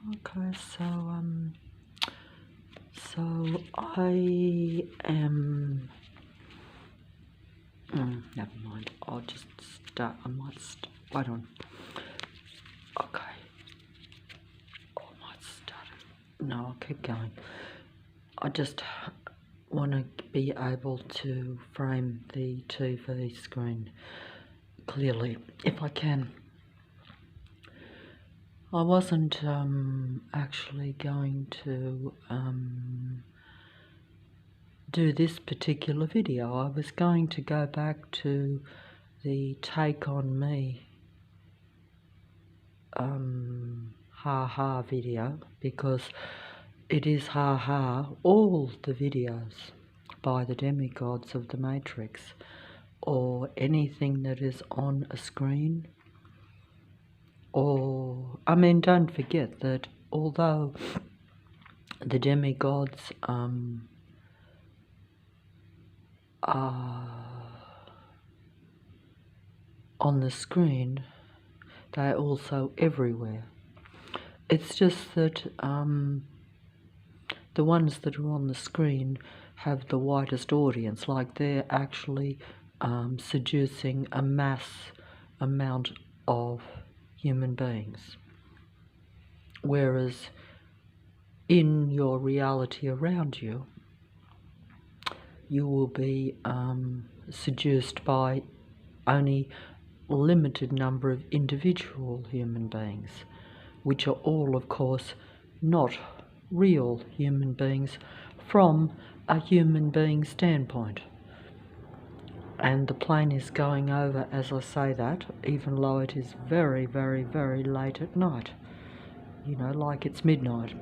Okay, so I am. Never mind. I'll just start. Wait on. Okay. I might start it. No, I'll keep going. I just want to be able to frame the TV screen clearly, if I can. I wasn't actually going to do this particular video. I was going to go back to the Take On Me ha video, because it is ha all the videos by the demigods of the Matrix, or anything that is on a screen. Or, I mean, don't forget that although the demigods are on the screen, they're also everywhere. It's just that the ones that are on the screen have the widest audience, like they're actually seducing a mass amount of human beings. Whereas in your reality around you, you will be seduced by only a limited number of individual human beings, which are all, of course, not real human beings from a human being standpoint. And the plane is going over as I say that, even though it is very, very, very late at night. You know, like it's midnight.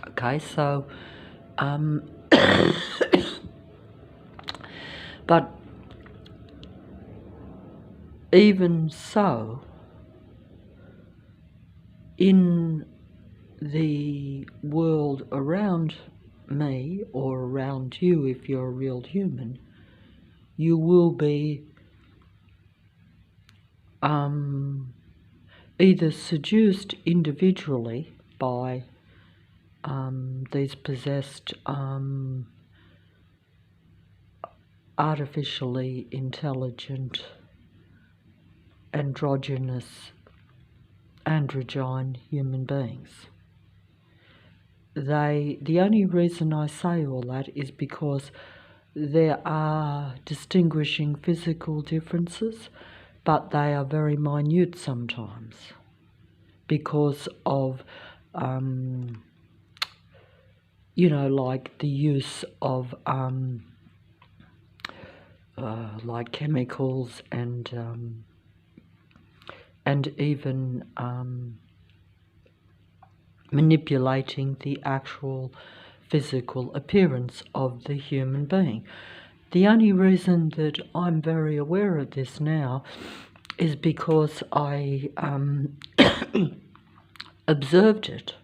Okay, so, but even so, in the world around me, or around you if you're a real human, you will be either seduced individually by these possessed artificially intelligent androgynous androgyne human beings. The only reason I say all that is because there are distinguishing physical differences, but they are very minute sometimes because of, you know, like the use of like chemicals and even manipulating the actual physical appearance of the human being. The only reason that I'm very aware of this now is because I observed it,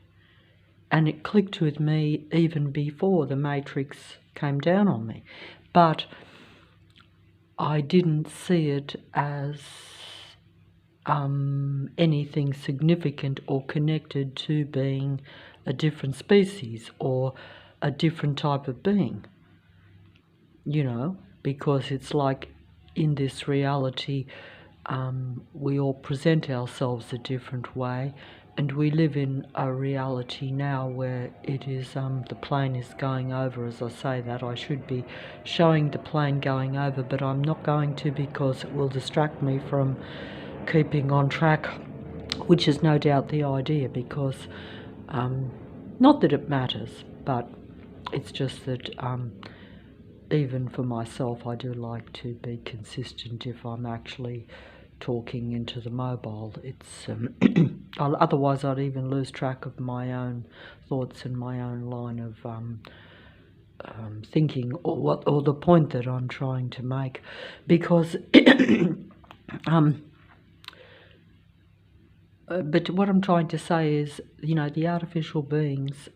and it clicked with me even before the Matrix came down on me. But I didn't see it as anything significant or connected to being a different species or a different type of being, you know, because it's like in this reality we all present ourselves a different way, and we live in a reality now where it is the plane is going over. As I say that, I should be showing the plane going over, but I'm not going to, because it will distract me from keeping on track, which is no doubt the idea, because not that it matters, but it's just that even for myself, I do like to be consistent if I'm actually talking into the mobile. It's otherwise I'd even lose track of my own thoughts and my own line of thinking, or the point that I'm trying to make, because but what I'm trying to say is, you know, the artificial beings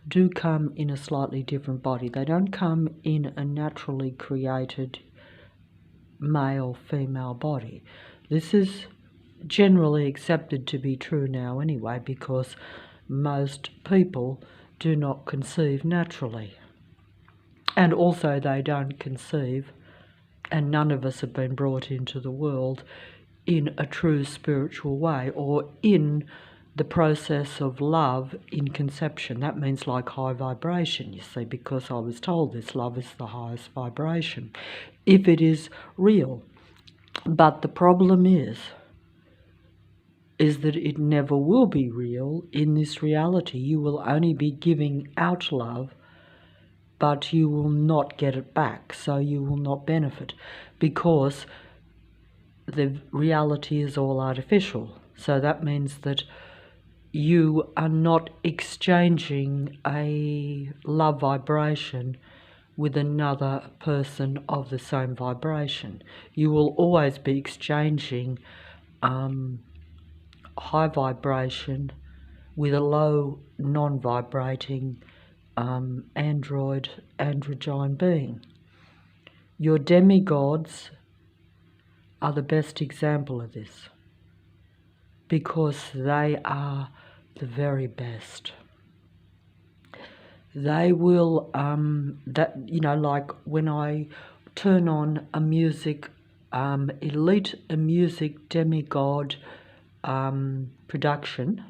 do come in a slightly different body. They don't come in a naturally created male-female body. This is generally accepted to be true now anyway, because most people do not conceive naturally. And also they don't conceive, and none of us have been brought into the world in a true spiritual way, or in the process of love in conception. That means like high vibration, you see, because I was told this, love is the highest vibration, if it is real. But the problem is that it never will be real in this reality. You will only be giving out love, but you will not get it back, so you will not benefit, because the reality is all artificial. So that means that you are not exchanging a love vibration with another person of the same vibration. You will always be exchanging high vibration with a low non-vibrating androgyne being. Your demigods are the best example of this, because they are the very best. They will, like when I turn on a music, elite music demigod production,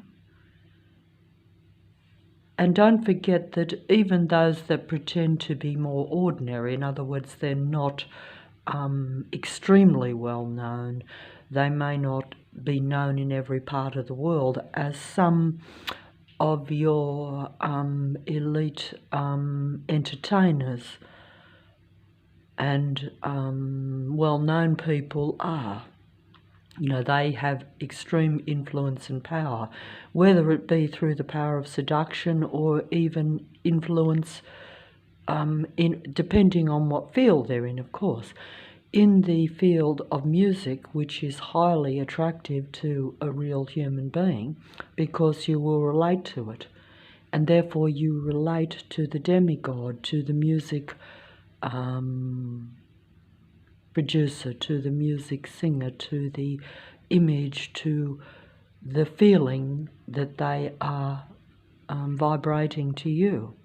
and don't forget that even those that pretend to be more ordinary, in other words, they're not extremely well known, they may not be known in every part of the world, as some of your elite entertainers and well-known people are. You know, they have extreme influence and power, whether it be through the power of seduction or even influence depending on what field they're in, of course. In the field of music, which is highly attractive to a real human being, because you will relate to it, and therefore you relate to the demigod, to the music producer, to the music singer, to the image, to the feeling that they are vibrating to you.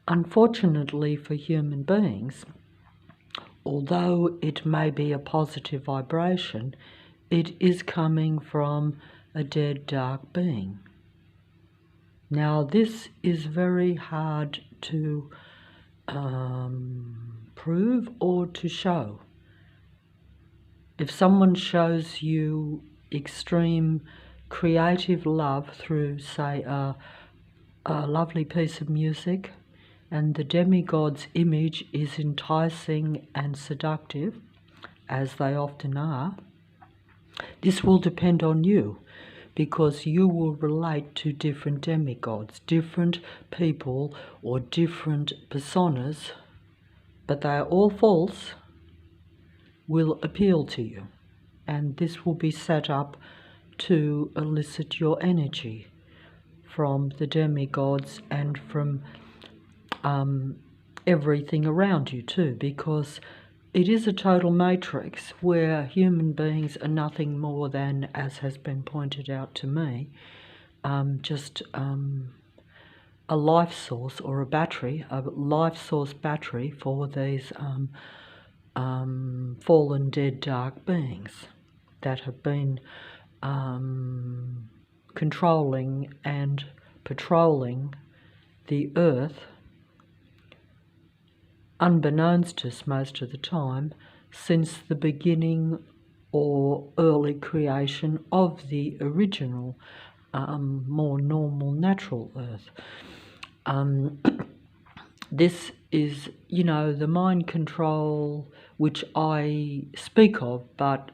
Unfortunately for human beings, although it may be a positive vibration, it is coming from a dead, dark being. Now, this is very hard to prove or to show. If someone shows you extreme creative love through, say, a lovely piece of music, and the demigod's image is enticing and seductive, as they often are, this will depend on you, because you will relate to different demigods, different people or different personas, but they are all false, will appeal to you. And this will be set up to elicit your energy from the demigods and from everything around you too, because it is a total matrix where human beings are nothing more than, as has been pointed out to me, just a life source or a battery, a life source battery for these fallen, dead, dark beings that have been controlling and patrolling the earth, unbeknownst to us most of the time, since the beginning or early creation of the original, more normal, natural earth. This is, the mind control which I speak of, but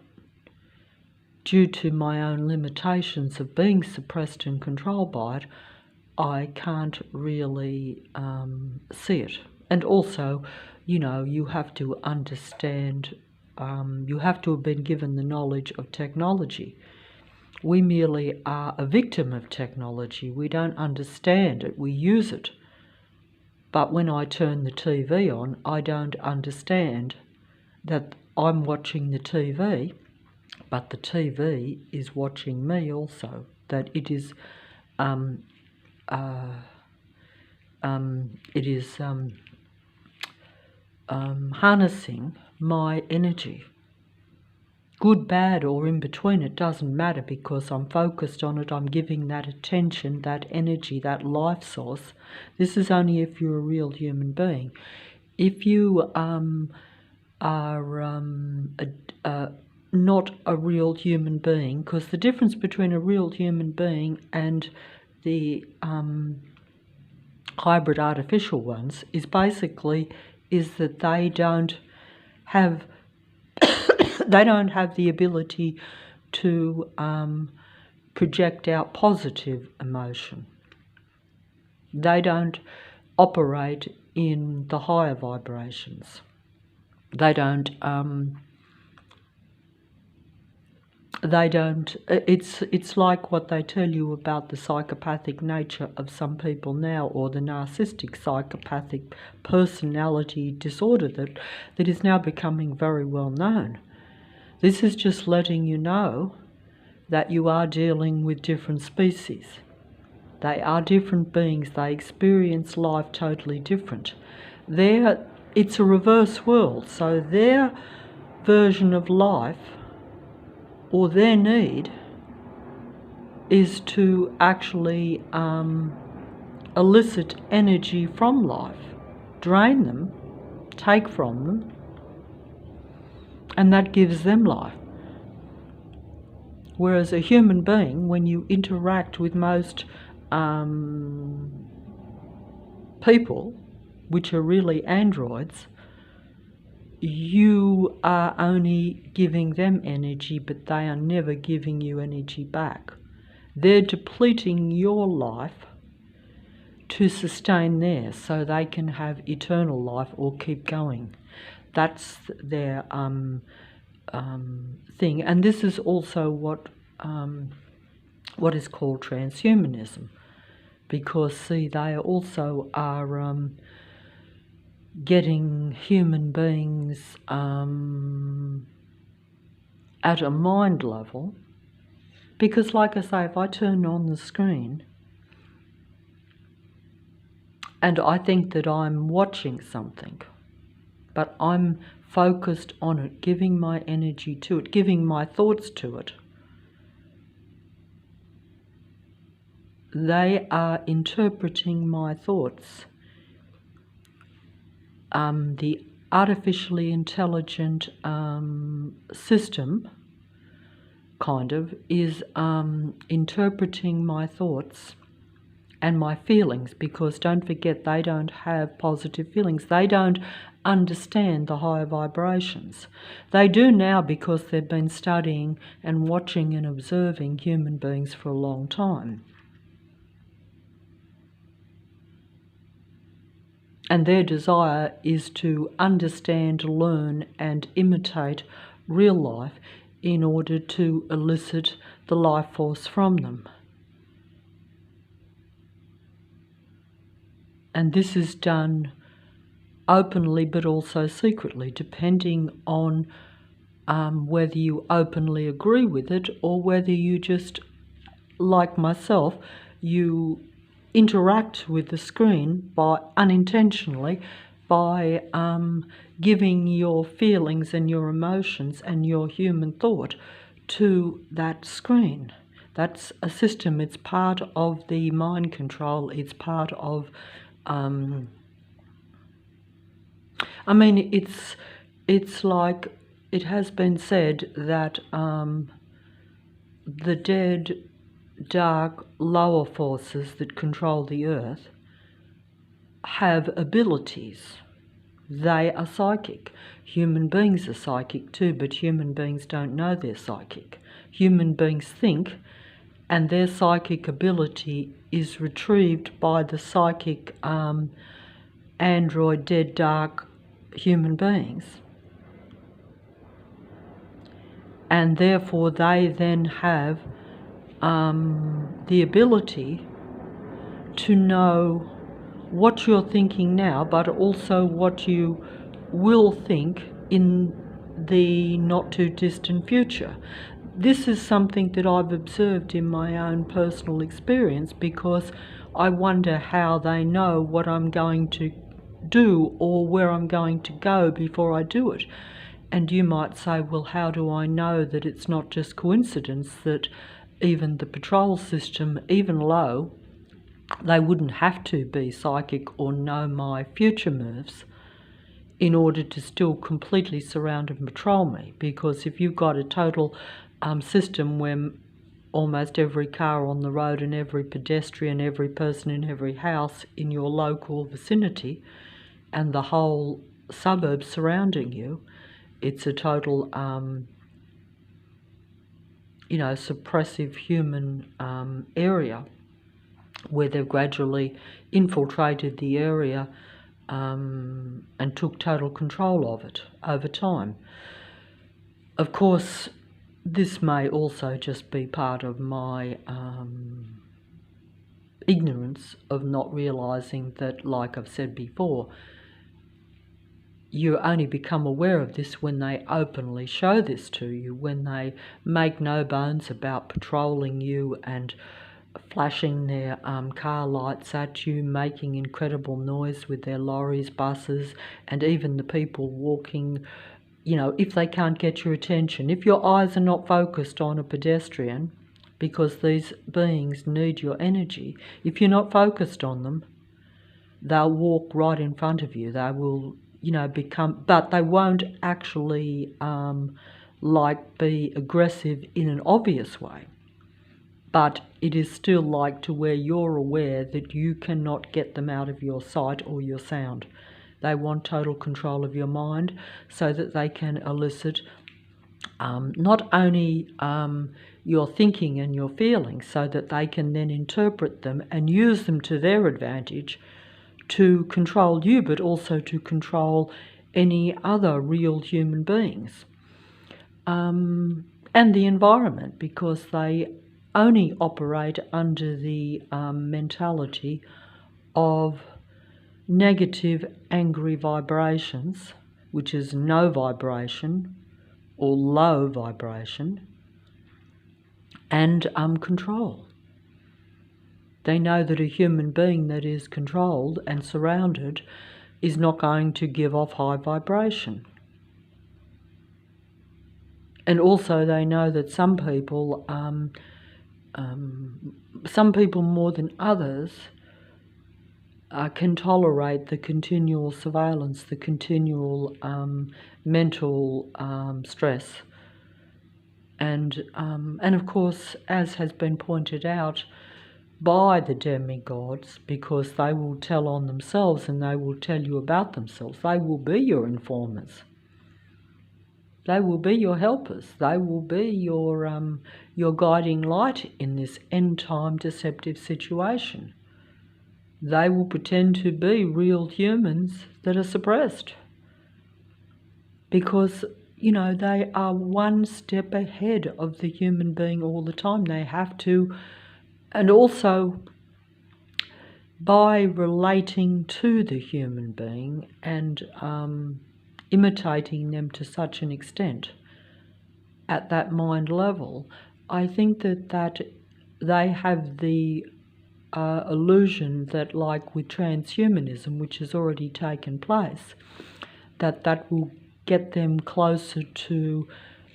due to my own limitations of being suppressed and controlled by it, I can't really see it. And also, you have to understand, you have to have been given the knowledge of technology. We merely are a victim of technology. We don't understand it, we use it. But when I turn the TV on, I don't understand that I'm watching the TV but the TV is watching me also. That it is, it is harnessing my energy. Good, bad, or in between, it doesn't matter, because I'm focused on it. I'm giving that attention, that energy, that life source. This is only if you're a real human being. If you are not a real human being, because the difference between a real human being and the hybrid artificial ones is basically that they don't have the ability to project out positive emotion. They don't operate in the higher vibrations. They don't. It's like what they tell you about the psychopathic nature of some people now, or the narcissistic psychopathic personality disorder that is now becoming very well known. This is just letting you know that you are dealing with different species. They are different beings. They experience life totally different. It's a reverse world, so their version of life, or their need, is to actually elicit energy from life, drain them, take from them, and that gives them life. Whereas a human being, when you interact with most people, which are really androids, you are only giving them energy, but they are never giving you energy back. They're depleting your life to sustain theirs, so they can have eternal life or keep going. That's their thing, and this is also what is called transhumanism, because see, they also are getting human beings at a mind level, because like I say, if I turn on the screen and I think that I'm watching something, but I'm focused on it, giving my energy to it, giving my thoughts to it, they are interpreting my thoughts. The artificially intelligent system kind of is interpreting my thoughts and my feelings, because don't forget, they don't have positive feelings. They don't understand the higher vibrations. They do now, because they've been studying and watching and observing human beings for a long time. And their desire is to understand, learn, and imitate real life in order to elicit the life force from them. And this is done openly but also secretly, depending on whether you openly agree with it, or whether you just, like myself, you interact with the screen unintentionally by giving your feelings and your emotions and your human thought to that screen. That's a system. It's part of the mind control. It's part of it's like it has been said that the dead, dark, lower forces that control the earth have abilities. They are psychic. Human beings are psychic too, but human beings don't know they're psychic. Human beings think, and their psychic ability is retrieved by the psychic android, dead, dark human beings. And therefore they then have the ability to know what you're thinking now, but also what you will think in the not too distant future. this is something that I've observed in my own personal experience, because I wonder how they know what I'm going to do or where I'm going to go before I do it. And you might say, well, how do I know that it's not just coincidence that even the patrol system, even low, they wouldn't have to be psychic or know my future moves in order to still completely surround and patrol me? Because if you've got a total system where almost every car on the road and every pedestrian, every person in every house in your local vicinity and the whole suburb surrounding you, it's a total, suppressive human area where they've gradually infiltrated the area and took total control of it over time. Of course, this may also just be part of my ignorance of not realising that, like I've said before, you only become aware of this when they openly show this to you, when they make no bones about patrolling you and flashing their car lights at you, making incredible noise with their lorries, buses, and even the people walking. If they can't get your attention, if your eyes are not focused on a pedestrian, because these beings need your energy, if you're not focused on them, they'll walk right in front of you. They will, but they won't actually be aggressive in an obvious way. But it is still like to where you're aware that you cannot get them out of your sight or your sound. They want total control of your mind so that they can elicit not only your thinking and your feelings, so that they can then interpret them and use them to their advantage to control you, but also to control any other real human beings and the environment, because they only operate under the mentality of negative, angry vibrations, which is no vibration or low vibration, and control. They know that a human being that is controlled and surrounded is not going to give off high vibration. And also they know that some people more than others can tolerate the continual surveillance, the continual mental stress. And of course, as has been pointed out by the demigods, because they will tell on themselves and they will tell you about themselves. They will be your informers. They will be your helpers. They will be your guiding light in this end-time deceptive situation. They will pretend to be real humans that are suppressed, because they are one step ahead of the human being all the time. They have to. And also, by relating to the human being and imitating them to such an extent at that mind level, I think that they have the illusion that, like with transhumanism, which has already taken place, that will get them closer to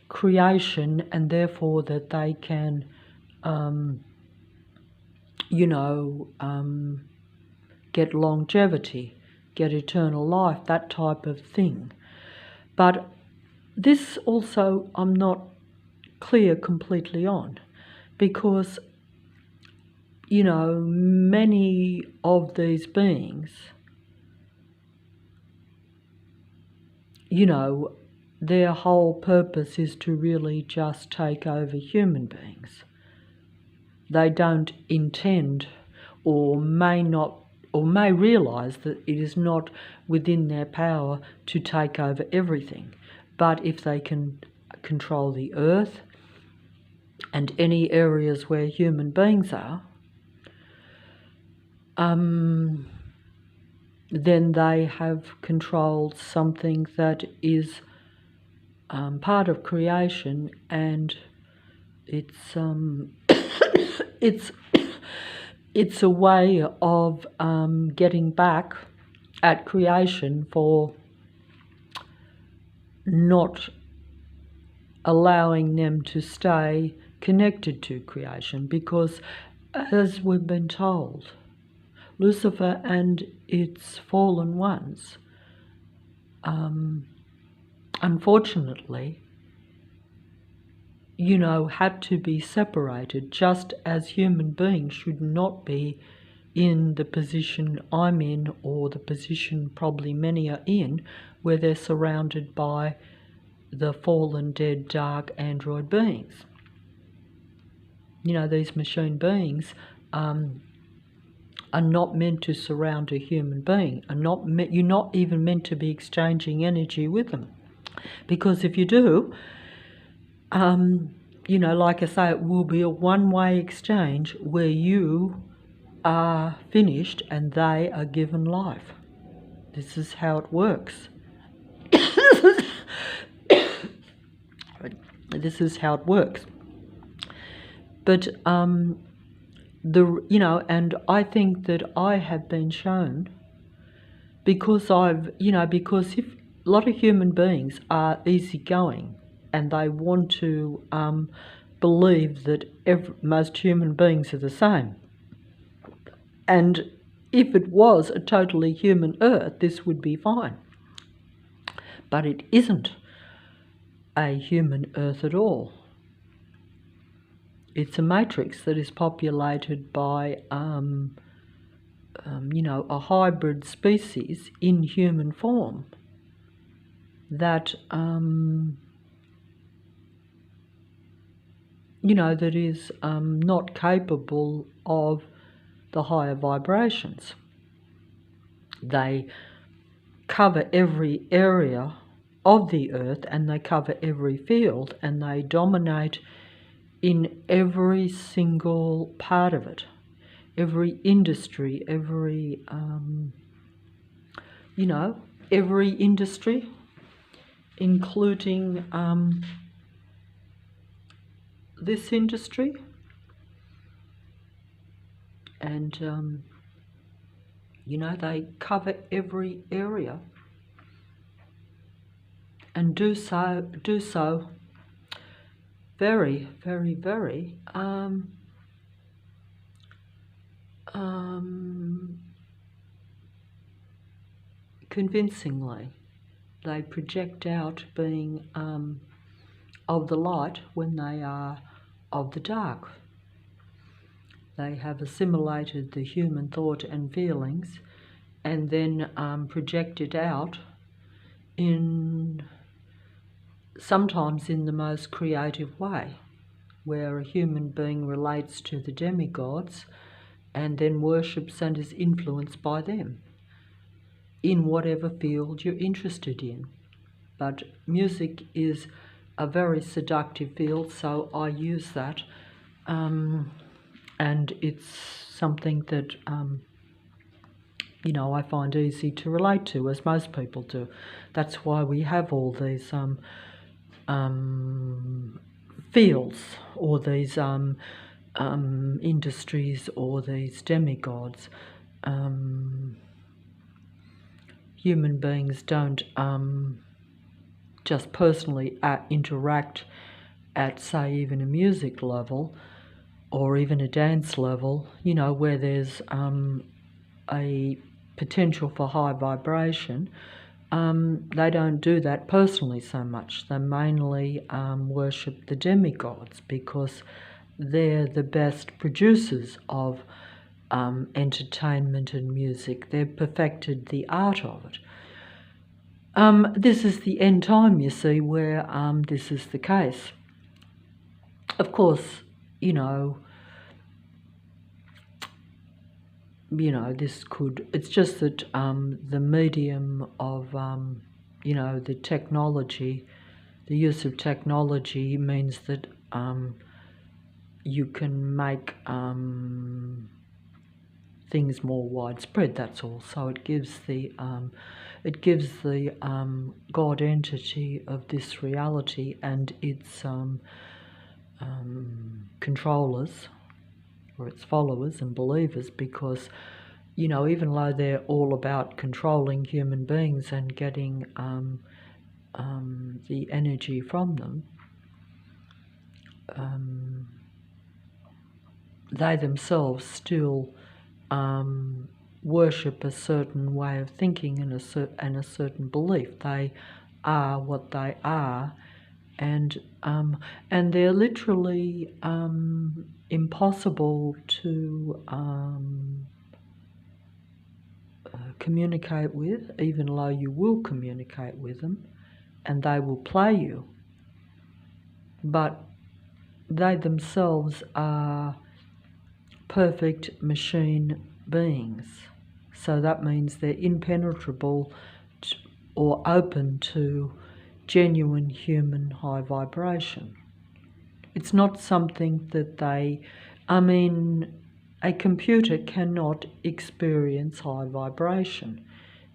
creation, and therefore that they can get longevity, get eternal life, that type of thing. But this also I'm not clear completely on, because, many of these beings, their whole purpose is to really just take over human beings. They don't intend, or may realise that it is not within their power to take over everything. But if they can control the earth and any areas where human beings are, then they have controlled something that is part of creation and It's it's it's a way of getting back at creation for not allowing them to stay connected to creation, because as we've been told, Lucifer and its fallen ones, unfortunately, had to be separated, just as human beings should not be in the position I'm in, or the position probably many are in, where they're surrounded by the fallen, dead, dark android beings. These machine beings are not meant to surround a human being, you're not even meant to be exchanging energy with them. Because if you do, like I say, it will be a one-way exchange where you are finished and they are given life. This is how it works. This is how it works. But and I think that I have been shown, because because if a lot of human beings are easygoing and they want to believe that most human beings are the same. And if it was a totally human Earth, this would be fine. But it isn't a human Earth at all. It's a matrix that is populated by, a hybrid species in human form that, that is not capable of the higher vibrations. They cover every area of the Earth, and they cover every field, and they dominate in every single part of it, every industry, every industry, including this industry, and they cover every area, and do so very, very, very convincingly. They project out being of the light when they are of the dark. They have assimilated the human thought and feelings, and then project it out sometimes in the most creative way, where a human being relates to the demigods and then worships and is influenced by them in whatever field you're interested in. But music is a very seductive field, so I use that, and it's something that I find easy to relate to, as most people do. That's why we have all these fields, or these industries, or these demigods. Human beings don't just personally interact at, say, even a music level or even a dance level, where there's a potential for high vibration. They don't do that personally so much. They mainly worship the demigods, because they're the best producers of entertainment and music. They've perfected the art of it. This is the end time, you see, where this is the case. Of course, it's just that the medium of, the technology, the use of technology means that you can make things more widespread, that's all. So it gives the God entity of this reality and its controllers or its followers and believers, because, you know, even though they're all about controlling human beings and getting the energy from them, they themselves still worship a certain way of thinking and a certain belief. They are what they are, and they're literally impossible to communicate with, even though you will communicate with them, and they will play you. But they themselves are perfect machine beings. So that means they're impenetrable or open to genuine human high vibration. It's not something that a computer cannot experience high vibration,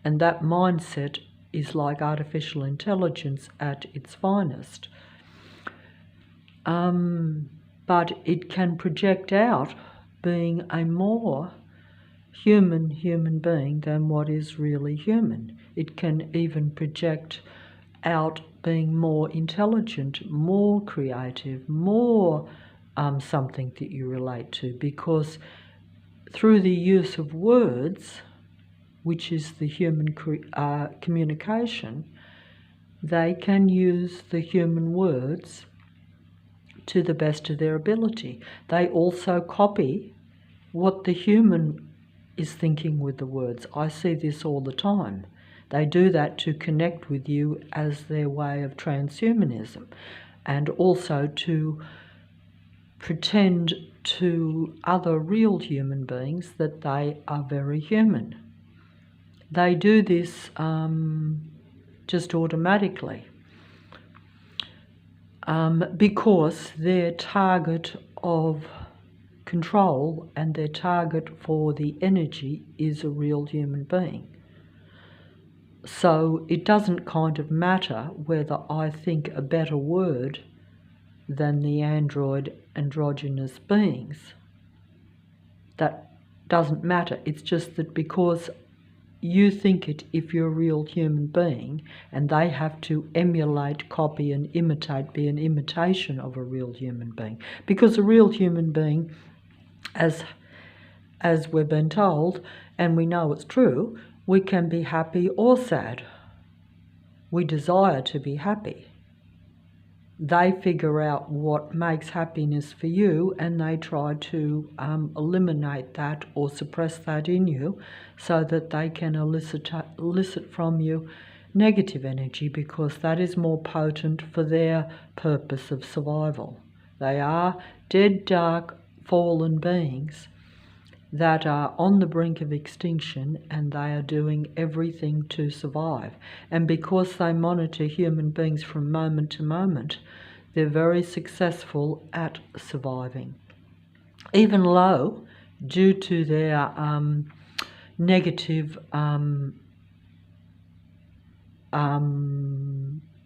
and that mindset is like artificial intelligence at its finest. But it can project out being a more human being than what is really human. It can even project out being more intelligent, more creative, more something that you relate to, because through the use of words, which is the human communication, they can use the human words to the best of their ability. They also copy what the human is thinking with the words. I see this all the time. They do that to connect with you as their way of transhumanism, and also to pretend to other real human beings that they are very human. They do this just automatically. Because their target of control and their target for the energy is a real human being. So it doesn't kind of matter whether I think a better word than the androgynous beings. That doesn't matter. It's just that because you think it, if you're a real human being, and they have to emulate, copy and imitate, be an imitation of a real human being. Because a real human being, as we've been told, and we know it's true, we can be happy or sad. We desire to be happy. They figure out what makes happiness for you, and they try to eliminate that or suppress that in you, so that they can elicit from you negative energy, because that is more potent for their purpose of survival. They are dead, dark, fallen beings that are on the brink of extinction, and they are doing everything to survive. And because they monitor human beings from moment to moment, they're very successful at surviving. Even though, due to their negative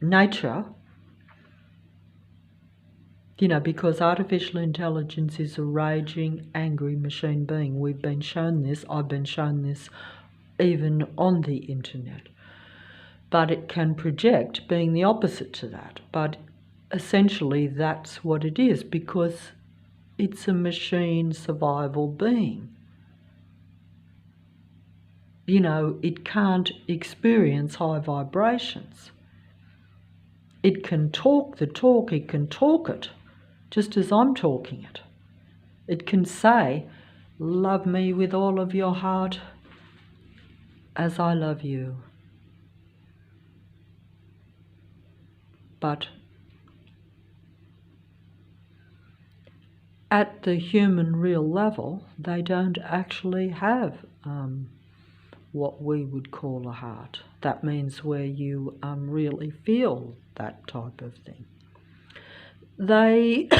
nature, you know, because artificial intelligence is a raging, angry machine being. We've been shown this. I've been shown this even on the internet. But it can project being the opposite to that. But essentially that's what it is, because it's a machine survival being. You know, it can't experience high vibrations. It can talk the talk, it can talk it, just as I'm talking it. It can say, love me with all of your heart as I love you. But at the human real level, they don't actually have what we would call a heart. That means where you really feel that type of thing. They,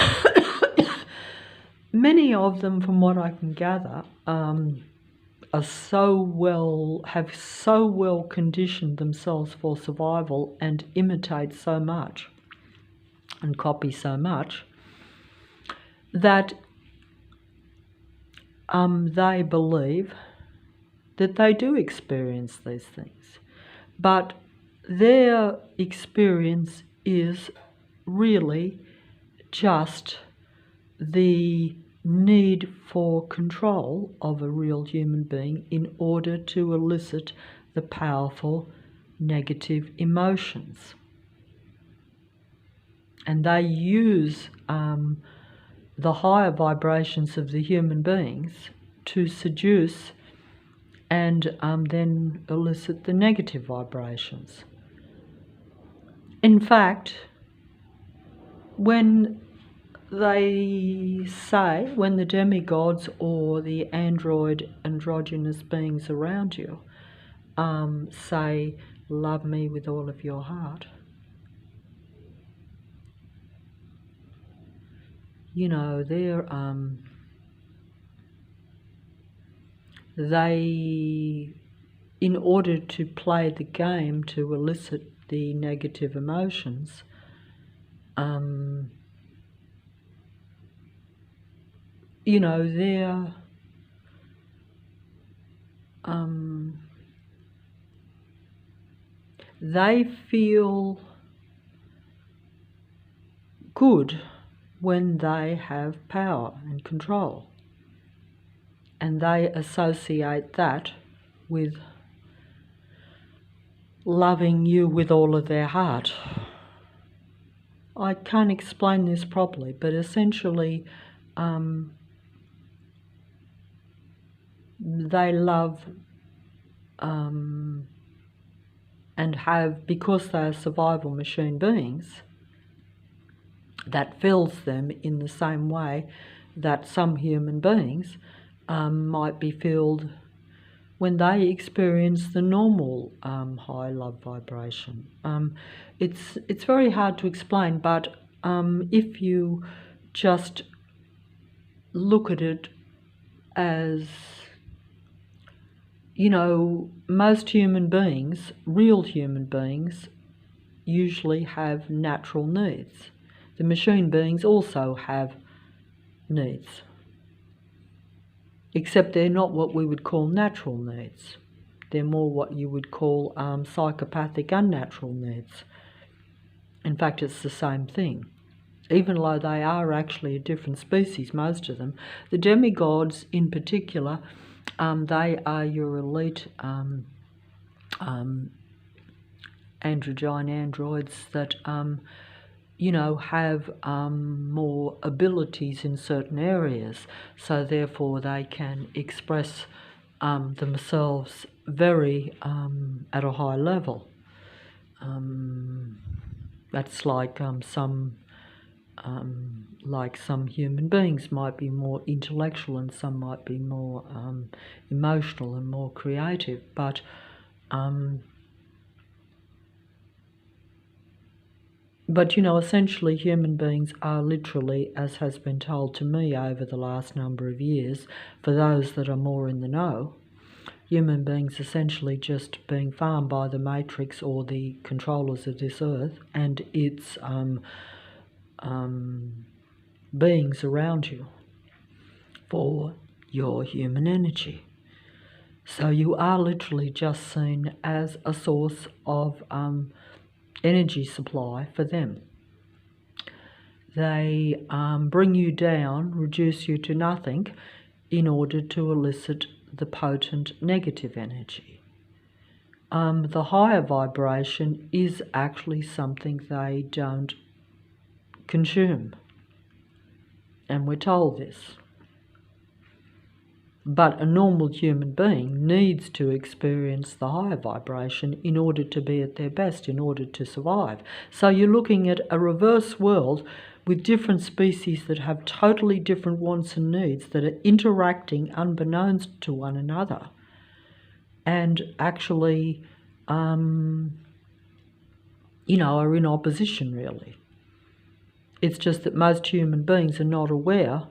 many of them, from what I can gather, have so well conditioned themselves for survival and imitate so much and copy so much, that they believe that they do experience these things, but their experience is really just the need for control of a real human being in order to elicit the powerful negative emotions. And they use the higher vibrations of the human beings to seduce and then elicit the negative vibrations. In fact, when the demigods or the androgynous beings around you say, love me with all of your heart, you know, they, in order to play the game to elicit the negative emotions, you know, they feel good when they have power and control, and they associate that with loving you with all of their heart. I can't explain this properly, but essentially they love and have, because they are survival machine beings, that fills them in the same way that some human beings might be filled when they experience the normal high love vibration. It's very hard to explain, but if you just look at it as, you know, most human beings, real human beings, usually have natural needs. The machine beings also have needs, except they're not what we would call natural needs. They're more what you would call psychopathic unnatural needs. In fact, it's the same thing. Even though they are actually a different species, most of them, the demigods in particular, they are your elite androgyne androids that you know, have more abilities in certain areas, so therefore they can express themselves very at a high level. That's like some human beings might be more intellectual and some might be more emotional and more creative, but you know, essentially human beings are literally, as has been told to me over the last number of years, for those that are more in the know, human beings essentially just being farmed by the matrix or the controllers of this earth and its beings around you for your human energy. So you are literally just seen as a source of energy supply for them. They bring you down, reduce you to nothing in order to elicit the potent negative energy. The higher vibration is actually something they don't consume, and we're told this. But a normal human being needs to experience the higher vibration in order to be at their best, in order to survive. So you're looking at a reverse world with different species that have totally different wants and needs that are interacting unbeknownst to one another and actually, you know, are in opposition really. It's just that most human beings are not aware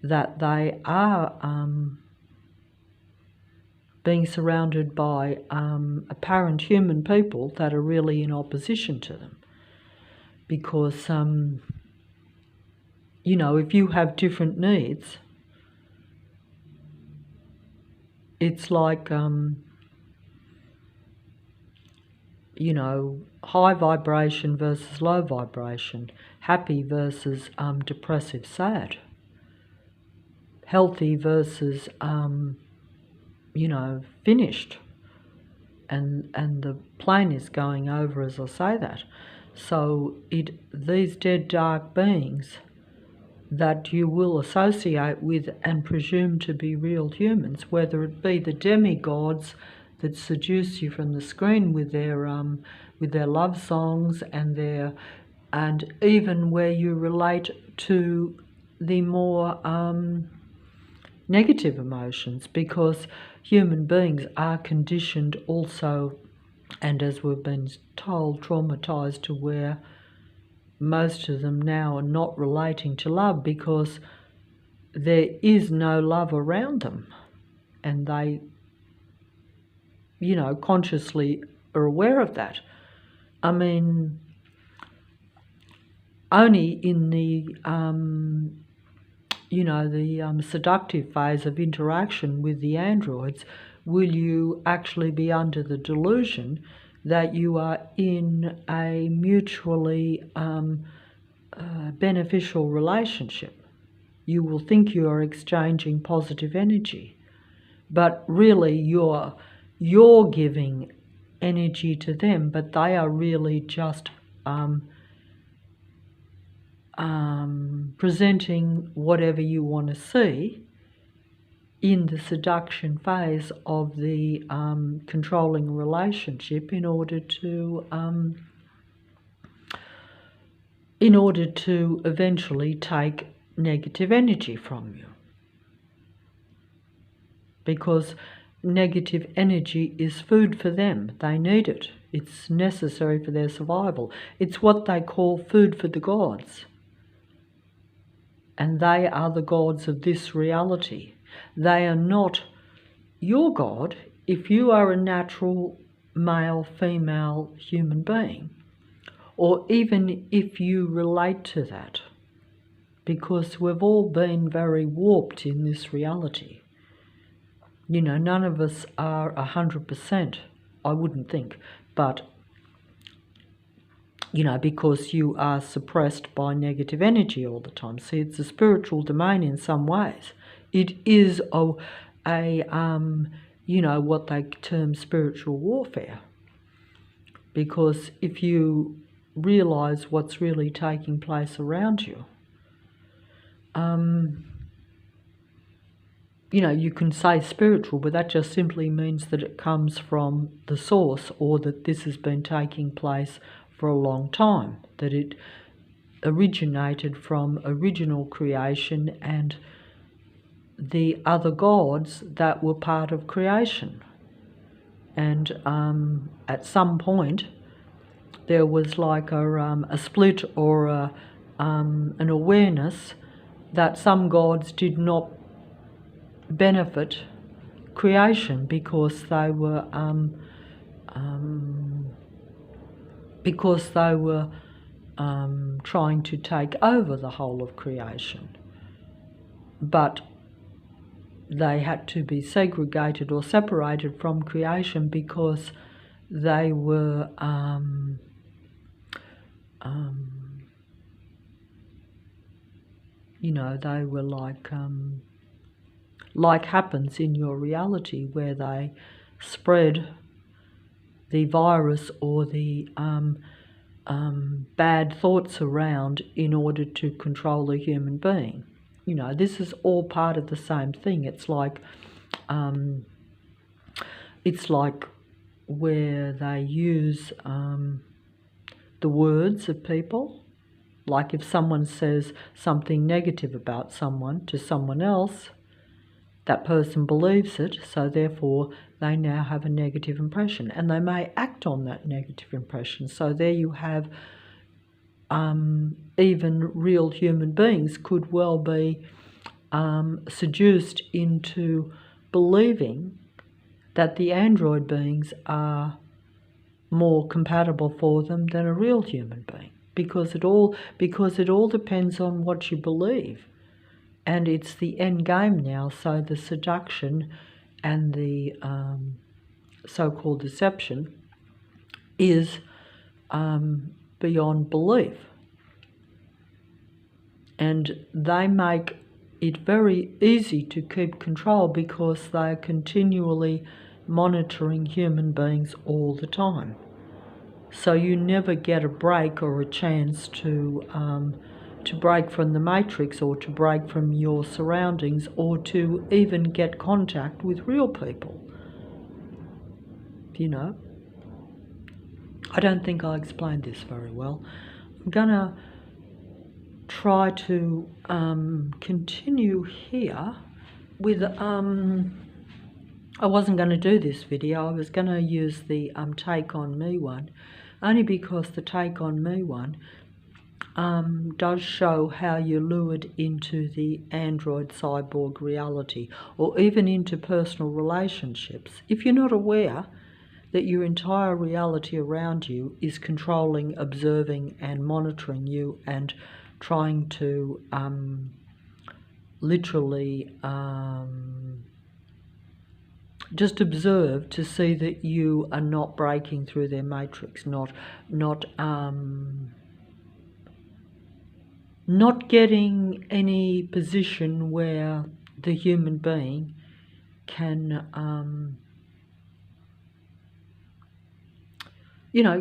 that they are being surrounded by apparent human people that are really in opposition to them. Because, you you know, if you have different needs, it's like, you know, high vibration versus low vibration, happy versus depressive, sad, healthy versus, you know, finished. And the plane is going over as I say that. So these dead dark beings that you will associate with and presume to be real humans, whether it be the demigods that seduce you from the screen with their love songs and even where you relate to the more negative emotions, because human beings are conditioned also, and as we've been told, traumatized to where most of them now are not relating to love because there is no love around them, and they, you know, consciously are aware of that. I mean, only in the you know, the seductive phase of interaction with the androids will you actually be under the delusion that you are in a mutually beneficial relationship. You will think you are exchanging positive energy, but really you're giving energy to them, but they are really just presenting whatever you want to see in the seduction phase of the controlling relationship in order to eventually take negative energy from you, because negative energy is food for them. They need it. It's necessary for their survival. It's what they call food for the gods. And they are the gods of this reality. They are not your God if you are a natural male, female human being, or even if you relate to that, because we've all been very warped in this reality. You know, none of us are 100%, I wouldn't think, but you know, because you are suppressed by negative energy all the time. See, it's a spiritual domain in some ways. It is you know, what they term spiritual warfare. Because if you realize what's really taking place around you, you know, you can say spiritual, but that just simply means that it comes from the source, or that this has been taking place for a long time, that it originated from original creation and the other gods that were part of creation. And at some point there was like a split or an awareness that some gods did not benefit creation because they were trying to take over the whole of creation. But they had to be segregated or separated from creation because they were you know, they were like happens in your reality, where they spread the virus or the bad thoughts around in order to control the human being. You know, this is all part of the same thing. It's like where they use the words of people. Like if someone says something negative about someone to someone else, that person believes it, so therefore they now have a negative impression, and they may act on that negative impression. So there you have even real human beings could well be seduced into believing that the android beings are more compatible for them than a real human being, because it all depends on what you believe. And it's the end game now, so the seduction and the so-called deception is beyond belief. And they make it very easy to keep control because they are continually monitoring human beings all the time. So you never get a break or a chance to break from the matrix, or to break from your surroundings, or to even get contact with real people. You know, I don't think I explained this very well. I'm gonna try to continue here with I wasn't going to do this video. I was going to use the Take On Me one, only because the Take On Me one does show how you're lured into the android cyborg reality, or even into personal relationships, if you're not aware that your entire reality around you is controlling, observing and monitoring you, and trying to literally just observe to see that you are not breaking through their matrix, not getting any position where the human being can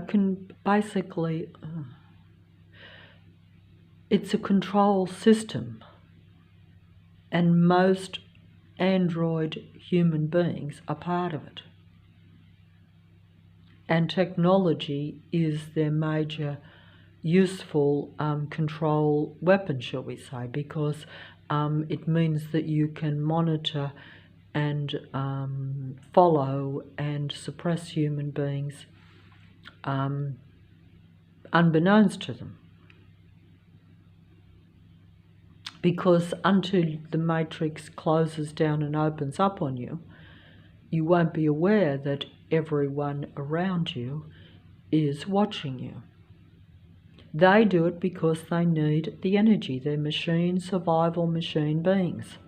can basically it's a control system, and most android human beings are part of it. And technology is their major useful control weapon, shall we say, because it means that you can monitor and follow and suppress human beings unbeknownst to them. Because until the matrix closes down and opens up on you, you won't be aware that everyone around you is watching you. They do it because they need the energy. They're survival machine beings.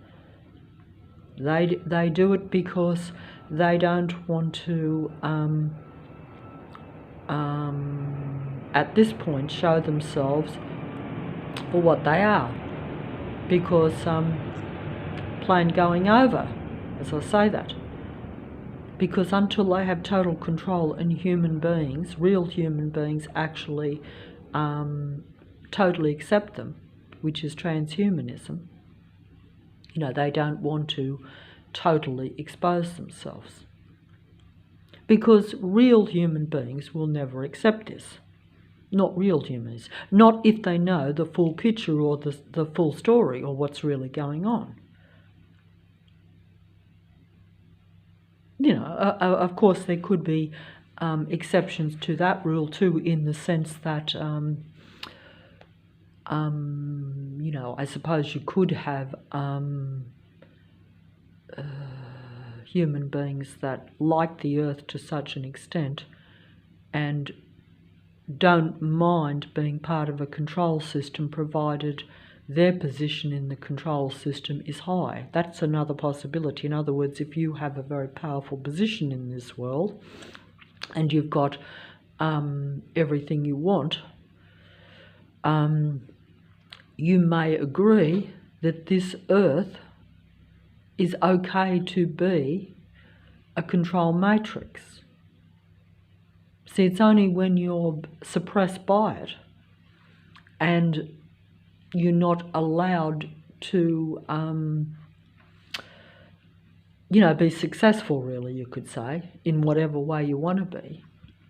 They do it because they don't want to, at this point, show themselves for what they are. Because plain going over, as I say that. Because until they have total control and human beings, real human beings, actually totally accept them, which is transhumanism, they don't want to totally expose themselves. Because real human beings will never accept this. Not real humans. Not if they know the full picture or the full story or what's really going on. Of course there could be exceptions to that rule too, in the sense that, I suppose you could have human beings that like the earth to such an extent and don't mind being part of a control system, provided their position in the control system is high. That's another possibility. In other words, if you have a very powerful position in this world and you've got everything you want, you may agree that this earth is okay to be a control matrix. See, it's only when you're suppressed by it and you're not allowed to, be successful, really, you could say, in whatever way you want to be,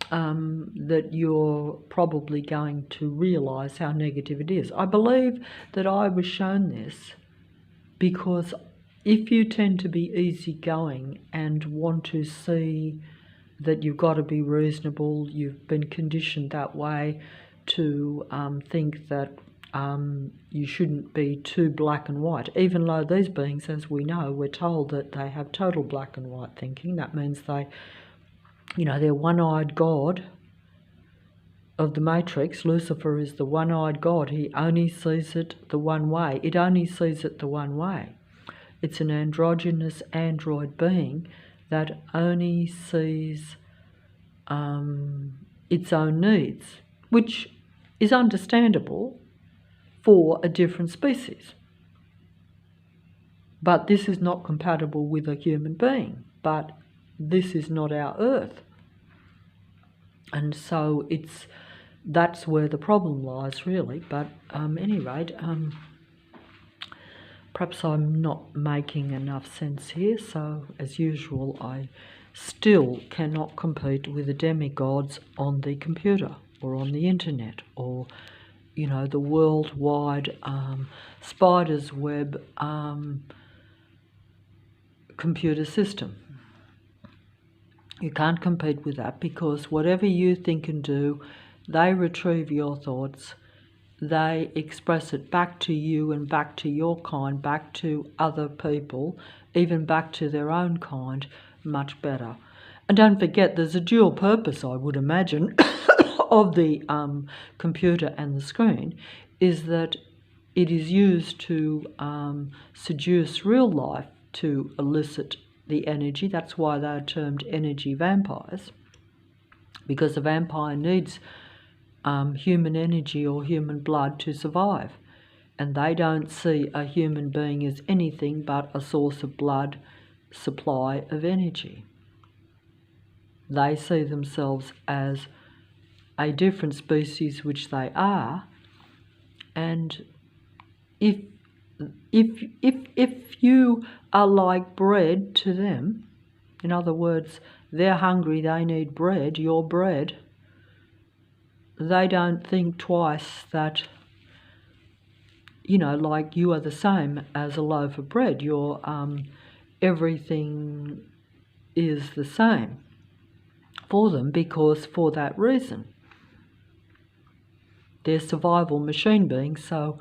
that you're probably going to realise how negative it is. I believe that I was shown this because if you tend to be easygoing and want to see that you've got to be reasonable, you've been conditioned that way to think that you shouldn't be too black and white, even though these beings, as we know, we're told that they have total black and white thinking. That means they're one-eyed God of the Matrix, Lucifer is the one-eyed God. He only sees it the one way. It only sees it the one way. It's an androgynous android being that only sees its own needs, which is understandable for a different species. But this is not compatible with a human being. But this is not our Earth. And so that's where the problem lies, really. But at any rate, perhaps I'm not making enough sense here. So, as usual, I still cannot compete with the demigods on the computer or on the internet or, you know, the worldwide spider's web computer system. You can't compete with that, because whatever you think and do, they retrieve your thoughts, they express it back to you and back to your kind, back to other people, even back to their own kind, much better. And don't forget, there's a dual purpose, I would imagine, of the computer and the screen, is that it is used to seduce real life, to elicit the energy. That's why they're termed energy vampires, because a vampire needs human energy or human blood to survive, and they don't see a human being as anything but a source of blood, supply of energy. They see themselves as a different species, which they are, and if you are like bread to them, in other words, they're hungry, they need bread, you're bread, they don't think twice that, you know, like you are the same as a loaf of bread. Your everything is the same for them, because for that reason. They're survival machine beings, so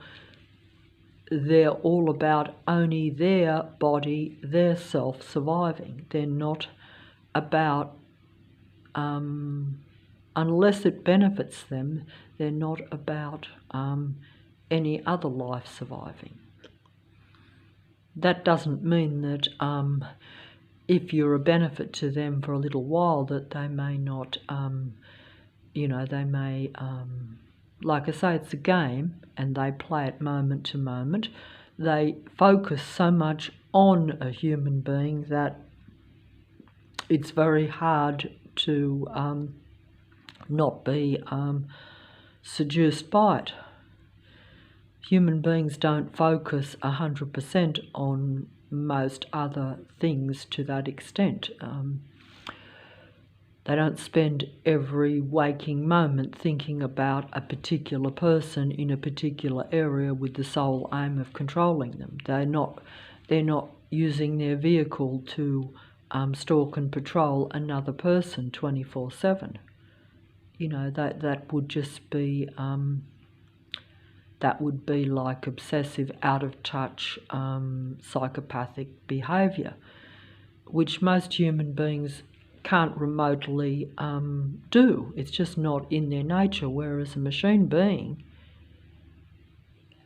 they're all about only their body, their self surviving. They're not about, unless it benefits them, they're not about any other life surviving. That doesn't mean that if you're a benefit to them for a little while, that they may not, you know, they may, like I say, it's a game and they play it moment to moment. They focus so much on a human being that it's very hard to not be seduced by it. Human beings don't focus 100% on most other things to that extent. They don't spend every waking moment thinking about a particular person in a particular area with the sole aim of controlling them. They're not using their vehicle to stalk and patrol another person 24/7. You know, that would just be that would be like obsessive, out of touch, psychopathic behaviour, which most human beings can't remotely do. It's just not in their nature, whereas a machine being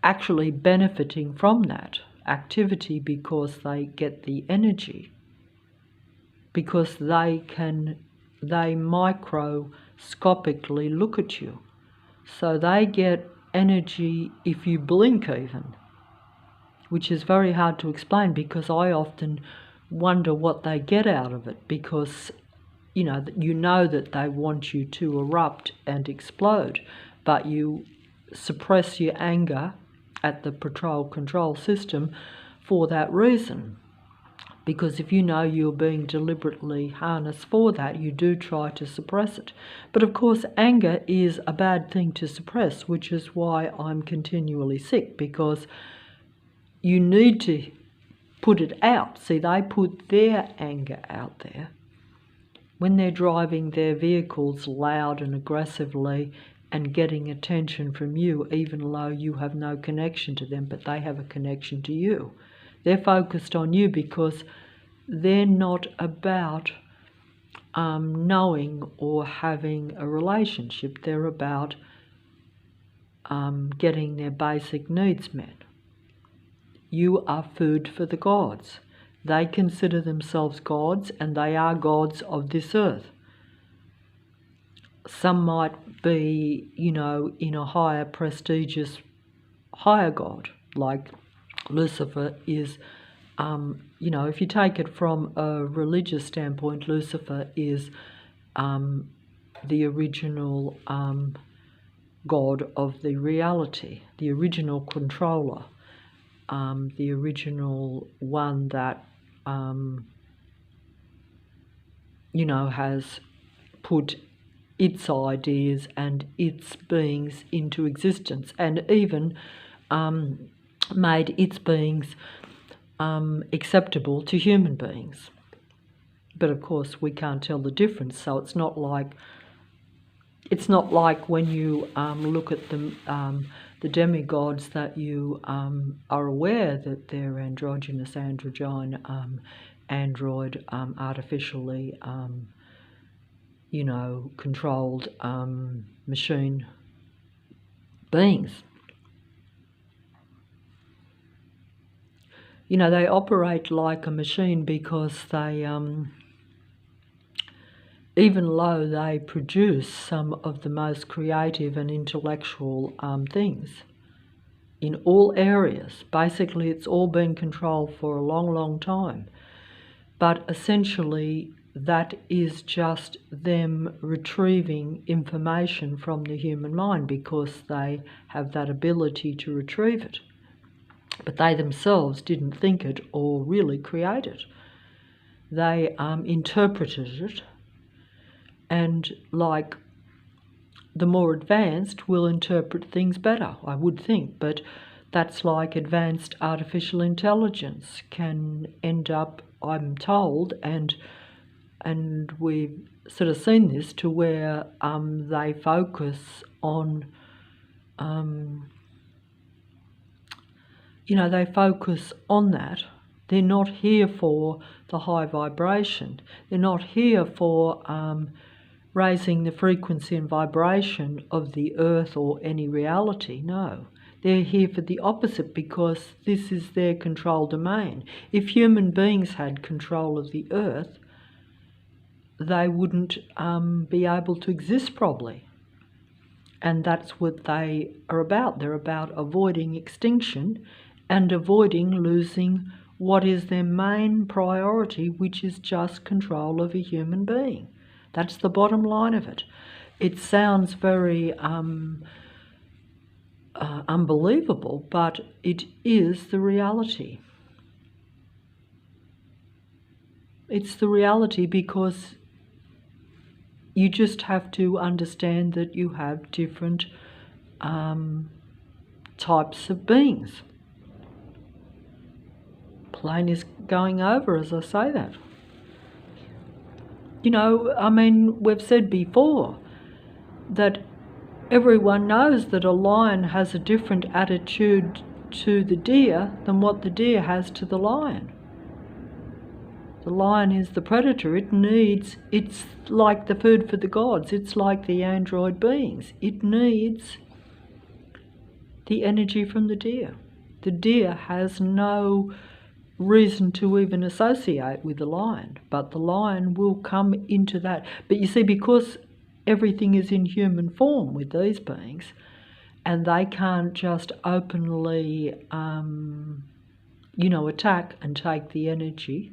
actually benefiting from that activity because they get the energy, because they microscopically look at you. So they get energy if you blink even, which is very hard to explain, because I often wonder what they get out of it, because you know that they want you to erupt and explode, but you suppress your anger at the patrol control system for that reason. Because if you know you're being deliberately harnessed for that, you do try to suppress it. But of course, anger is a bad thing to suppress, which is why I'm continually sick, because you need to put it out. See, they put their anger out there when they're driving their vehicles loud and aggressively and getting attention from you, even though you have no connection to them, but they have a connection to you. They're focused on you because they're not about knowing or having a relationship. They're about getting their basic needs met. You are food for the gods. They consider themselves gods, and they are gods of this earth. Some might be, in a higher, prestigious, higher god, like Lucifer is. If you take it from a religious standpoint, Lucifer is the original god of the reality, the original controller, the original one that has put its ideas and its beings into existence, and even made its beings acceptable to human beings. But of course we can't tell the difference, so it's not like when you look at the demigods that you are aware that they're androgynous, androgyne, android, artificially controlled machine beings. They operate like a machine because they, even though they produce some of the most creative and intellectual things in all areas. Basically, it's all been controlled for a long, long time. But essentially, that is just them retrieving information from the human mind because they have that ability to retrieve it. But they themselves didn't think it or really create it. They interpreted it, and like the more advanced will interpret things better, I would think, but that's like advanced artificial intelligence can end up, I'm told, and we've sort of seen this, to where they focus on they focus on that. They're not here for the high vibration. They're not here for raising the frequency and vibration of the earth or any reality. No, they're here for the opposite, because this is their control domain. If human beings had control of the earth, they wouldn't be able to exist properly. And that's what they are about. They're about avoiding extinction and avoiding losing what is their main priority, which is just control of a human being. That's the bottom line of it. It sounds very unbelievable, but it is the reality. It's the reality, because you just have to understand that you have different types of beings. Plane is going over as I say that. We've said before that everyone knows that a lion has a different attitude to the deer than what the deer has to the lion. The lion is the predator. It's like the food for the gods. It's like the android beings. It needs the energy from the deer. The deer has no reason to even associate with the lion, but the lion will come into that. But you see, because everything is in human form with these beings, and they can't just openly, attack and take the energy,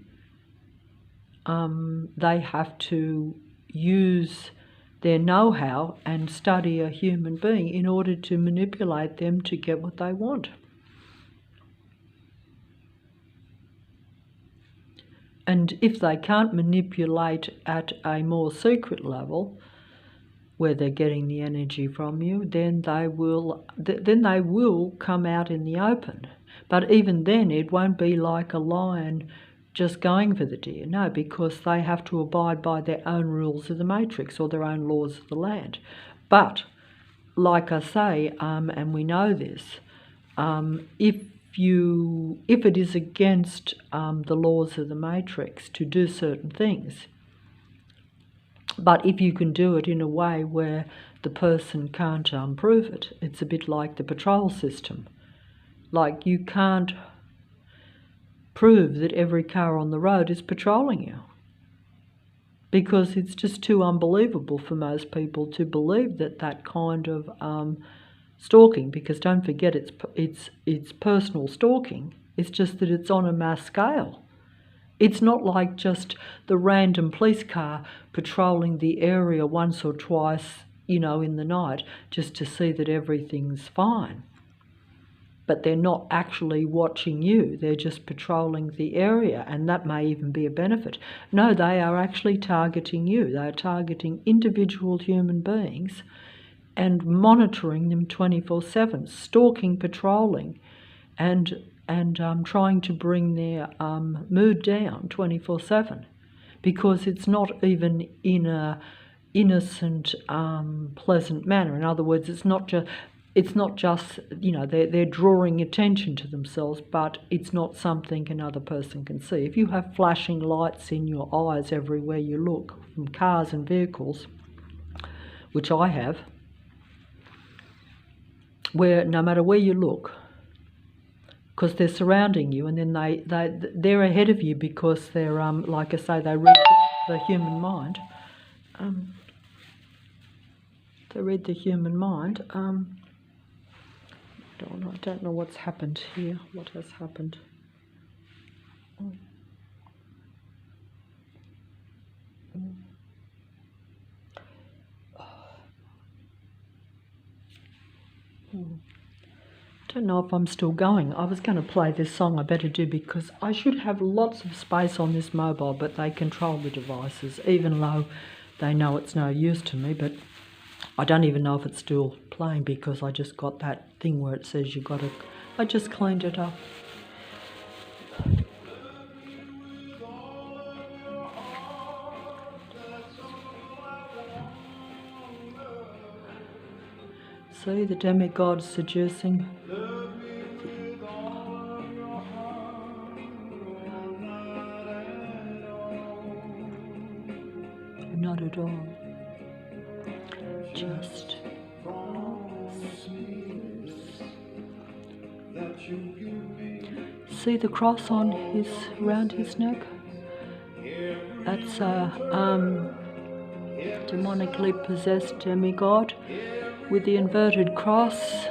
they have to use their know-how and study a human being in order to manipulate them to get what they want. And if they can't manipulate at a more secret level, where they're getting the energy from you, then they will come out in the open. But even then, it won't be like a lion just going for the deer. No, because they have to abide by their own rules of the matrix or their own laws of the land. But like I say, and we know this, if it is against the laws of the matrix to do certain things, But if you can do it in a way where the person can't prove it, it's a bit like the patrol system. Like, you can't prove that every car on the road is patrolling you, because it's just too unbelievable for most people to believe that kind of stalking. Because don't forget, it's personal stalking. It's just that it's on a mass scale. It's not like just the random police car patrolling the area once or twice, in the night, just to see that everything's fine. But they're not actually watching you. They're just patrolling the area, and that may even be a benefit. No, they are actually targeting you. They are targeting individual human beings and monitoring them 24/7, stalking, patrolling, and trying to bring their mood down 24/7, because it's not even in a innocent, pleasant manner. In other words, it's not just they're drawing attention to themselves, but it's not something another person can see. If you have flashing lights in your eyes everywhere you look, from cars and vehicles, which I have, where no matter where you look, because they're surrounding you, and then they're ahead of you, because they're like I say, they read the human mind. They read the human mind. I don't know what's happened here. What has happened? I don't know if I'm still going. I was going to play this song. I better do, because I should have lots of space on this mobile, but they control the devices, even though they know it's no use to me. But I don't even know if it's still playing, because I just got that thing where it says you got to... I just cleaned it up. See the demigod seducing. Not at all. Just see the cross around his neck? That's a demonically possessed demigod with the inverted cross.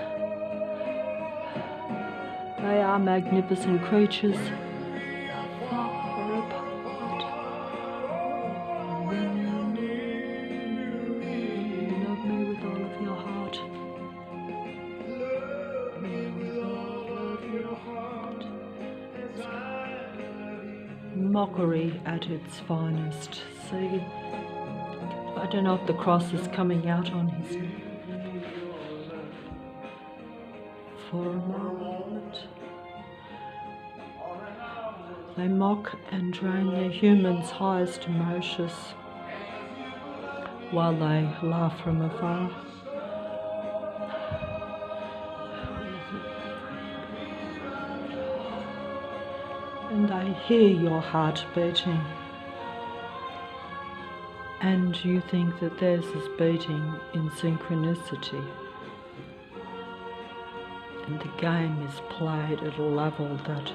They are magnificent creatures. Mockery at its finest. See, I don't know if the cross is coming out on his neck. For a moment, they mock and drain their human's highest emotions while they laugh from afar. And they hear your heart beating, and you think that theirs is beating in synchronicity. And the game is played at a level that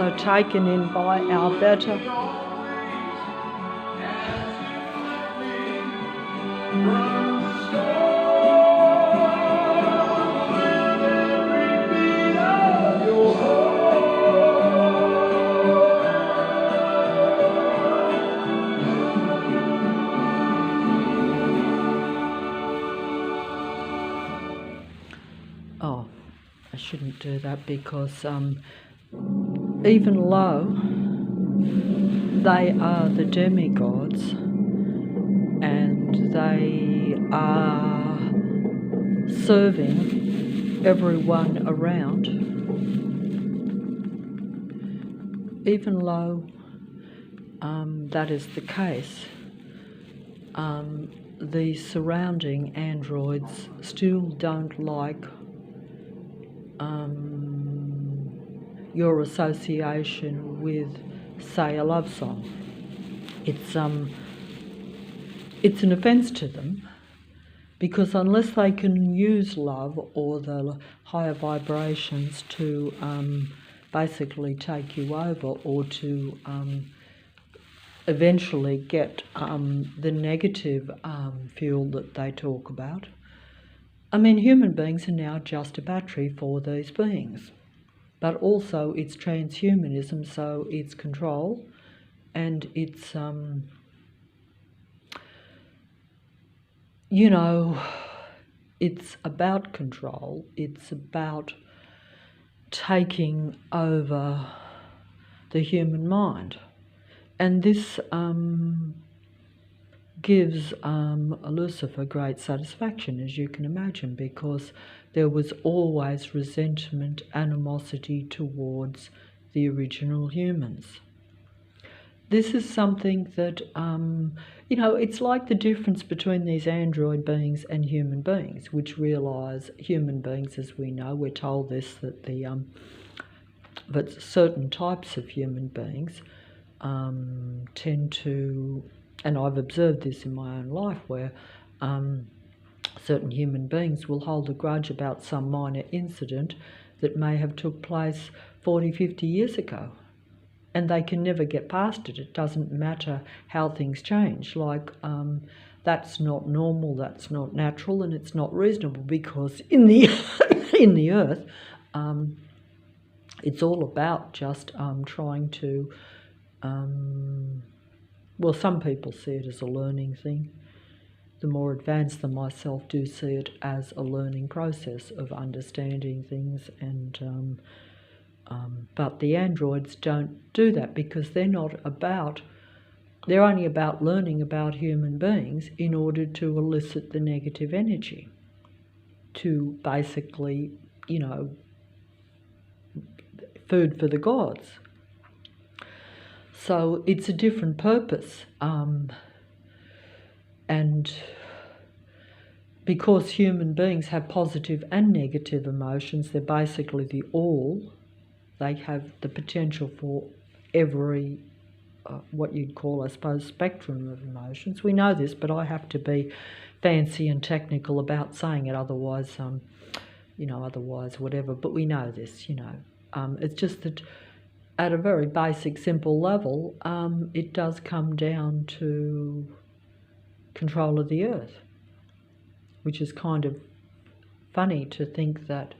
so taken in by our better. Oh, I shouldn't do that because even though they are the demigods and they are serving everyone around, even though that is the case, the surrounding androids still don't like your association with, say, a love song. It's an offence to them, because unless they can use love or the higher vibrations to basically take you over, or to eventually get the negative fuel that they talk about. I mean, human beings are now just a battery for these beings. But also it's transhumanism, so it's control, and it's, it's about control. It's about taking over the human mind. And this gives Lucifer great satisfaction, as you can imagine, because there was always resentment, animosity towards the original humans. This is something that, it's like the difference between these android beings and human beings, which realise human beings, as we know, we're told this, that but certain types of human beings tend to, and I've observed this in my own life, where certain human beings will hold a grudge about some minor incident that may have took place 40, 50 years ago, and they can never get past it. It doesn't matter how things change. Like, that's not normal, that's not natural, and it's not reasonable, because in the in the earth, it's all about just trying to, well, some people see it as a learning thing. The more advanced than myself do see it as a learning process of understanding things, and but the androids don't do that, because they're only about learning about human beings in order to elicit the negative energy, to basically, food for the gods. So it's a different purpose. And because human beings have positive and negative emotions, they're basically the all. They have the potential for every, what you'd call, I suppose, spectrum of emotions. We know this, but I have to be fancy and technical about saying it, otherwise, otherwise whatever. But we know this, It's just that at a very basic, simple level, it does come down to control of the earth, which is kind of funny to think that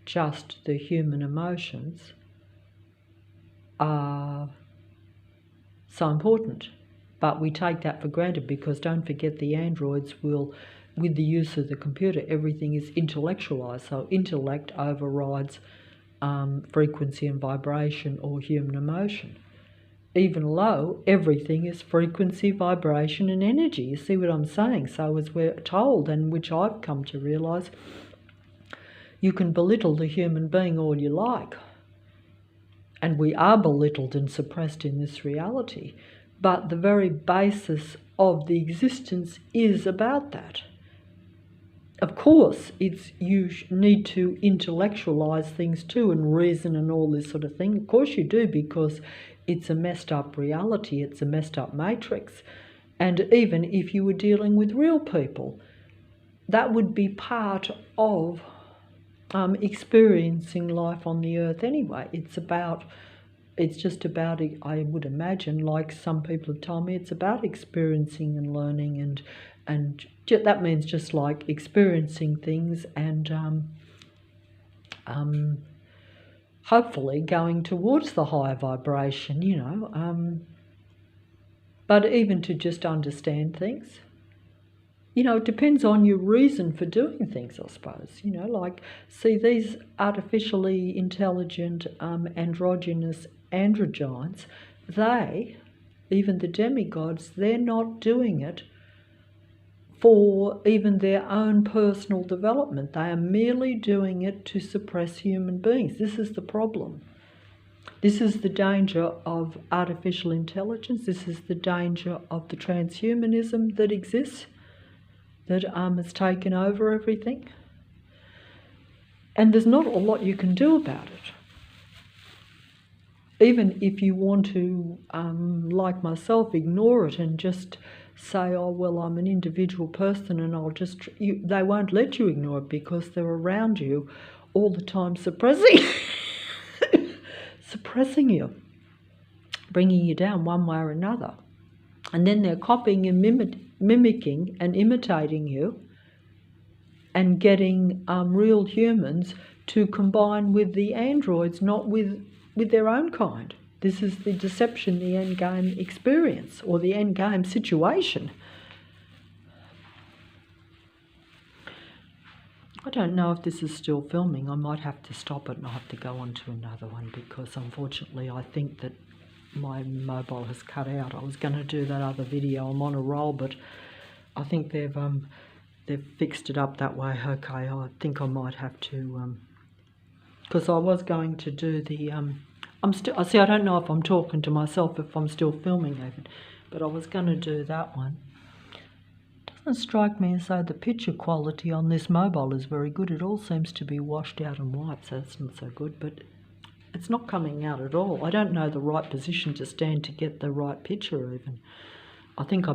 just the human emotions are so important. But we take that for granted, because don't forget, the androids will, with the use of the computer, everything is intellectualized. So intellect overrides frequency and vibration or human emotion. Even low, everything is frequency, vibration and energy. You see what I'm saying? So as we're told, and which I've come to realise, you can belittle the human being all you like, and we are belittled and suppressed in this reality, but the very basis of the existence is about that. Of course, you need to intellectualise things too, and reason and all this sort of thing. Of course you do, because it's a messed up reality, it's a messed up matrix. And even if you were dealing with real people, that would be part of experiencing life on the earth anyway. It's just about, I would imagine, like some people have told me, it's about experiencing and learning that means just like experiencing things and hopefully going towards the higher vibration, you know. But even to just understand things, you know, it depends on your reason for doing things, I suppose. You know, like, see, these artificially intelligent androgynous androgynes, even the demigods, they're not doing it for even their own personal development. They are merely doing it to suppress human beings. This is the problem. This is the danger of artificial intelligence. This is the danger of the transhumanism that exists, that has taken over everything. And there's not a lot you can do about it. Even if you want to, like myself, ignore it and just say, oh, well, I'm an individual person and I'll just... they won't let you ignore it because they're around you all the time suppressing suppressing you, bringing you down one way or another. And then they're copying and mimicking and imitating you and getting real humans to combine with the androids, not with their own kind. This is the deception, the endgame experience, or the endgame situation. I don't know if this is still filming. I might have to stop it and I'll have to go on to another one, because unfortunately I think that my mobile has cut out. I was going to do that other video. I'm on a roll, but I think they've fixed it up that way. Okay, I think I might have to, because I was going to do the I see, I don't know if I'm talking to myself, if I'm still filming even, but I was going to do that one. It doesn't strike me as though the picture quality on this mobile is very good. It all seems to be washed out and wiped, so that's not so good, but it's not coming out at all. I don't know the right position to stand to get the right picture even. I think I